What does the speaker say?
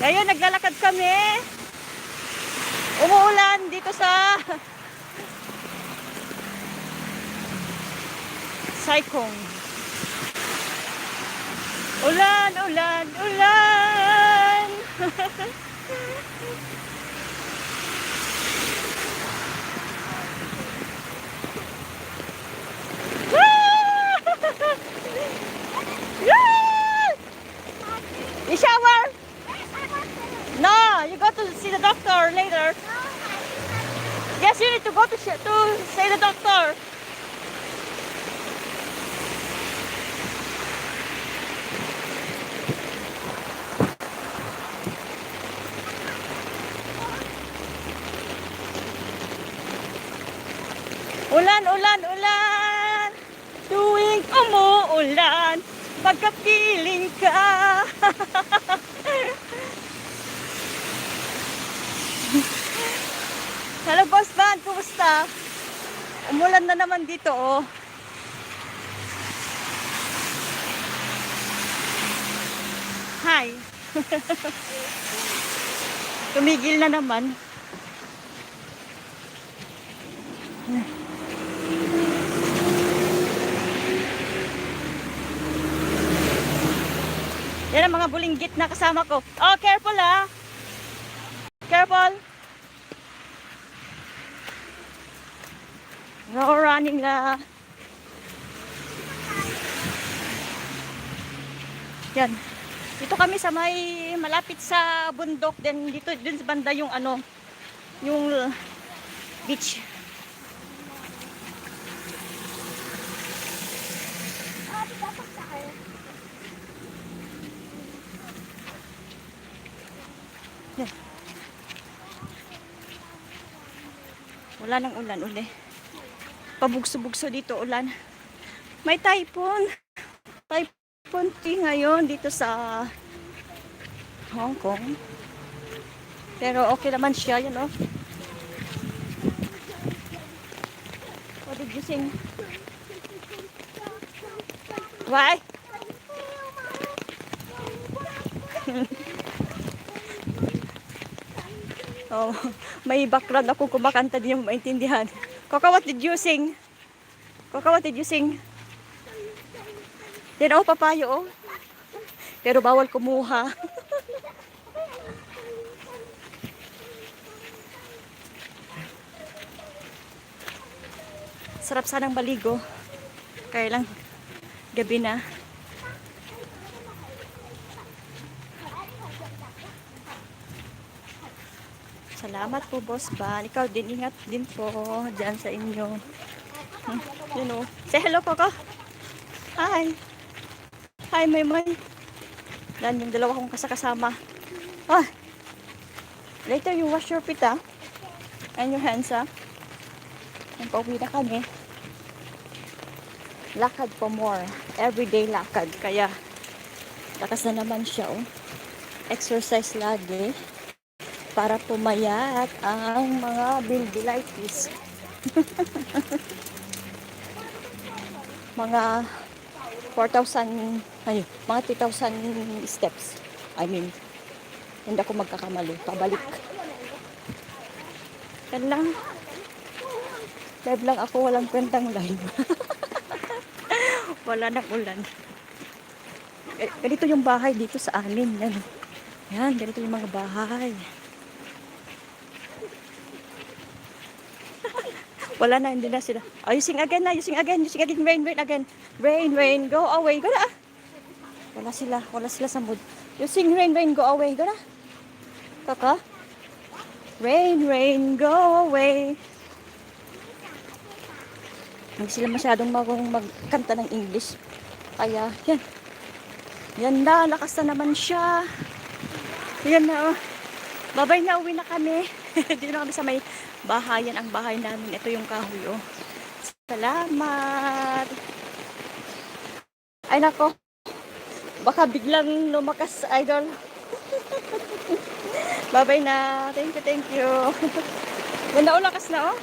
Ngayon, naglalakad kami. Umuulan dito sa Saikong. Ulan, ulan, ulan. You shower? No, you go to see the doctor later. Yes, you need to go to see the doctor. Ulan, ulan, ulan. Tuwing umuulan, pagkapiling ka. Hello, boss band. Kumusta? Umulan na naman dito, oh. Hi. Tumigil na naman. Yan ang mga bulinggit na kasama ko. Oh, careful ah. Careful. No running la. Yan. Dito kami sa may malapit sa bundok. Then dito dun sa banda yung ano, yung beach. Yan. Wala nang ulan uli. Pabugso-bugso dito ulan. May typhoon. Typhoon ngayon dito sa Hong Kong. Pero okay naman siya, you know. What did you sing? Why? Oh, may background ako kumakanta din yung maintindihan. Coco, what did you sing? Coco, what did you sing? Yan, oh, papayo, oh. Pero bawal kumuha. Sarap sanang maligo. Kaya lang, gabi na. Salamat po, Boss Ban. Ikaw din, ingat din po dyan sa inyo. You know. Say hello, Coco. Hi. Hi, Maymay. Yan, yung dalawa kong kasama. Ah. Later, you wash your feet, ah. And your hands, ah. Yung pauwi na kami. Lakad for more. Everyday lakad. Kaya, lakas na naman siya, oh. Exercise lagi. Para pumayat ang mga bilbilitis. Mga 4,000, ay, mga 3,000 steps. I mean, hindi ako magkakamali. Pabalik. Yan lang. Live lang ako, walang kwentang live. Wala nang ulan. Ganito yung bahay dito sa amin. Yan. Yan, ganito yung mga bahay. Wala na, hindi na sila. Oh, you sing again na, you sing again, rain, rain again. Rain, rain, go away, go na. Wala sila sa mood. You sing rain, rain, go away, go na. Kaka? Rain, rain, go away. Hindi sila masyadong magkanta ng English. Kaya, yan. Yan na, lakas na naman siya. Yan na, oh. Babay na, uwi na kami. Dito na kami sa may bahayan, ang bahay namin. Ito yung kahoy, oh. Salamat. Ay, nako. Baka biglang lumakas, idol. Babay na. Thank you, thank you. Ganda, oh, lakas na, oh.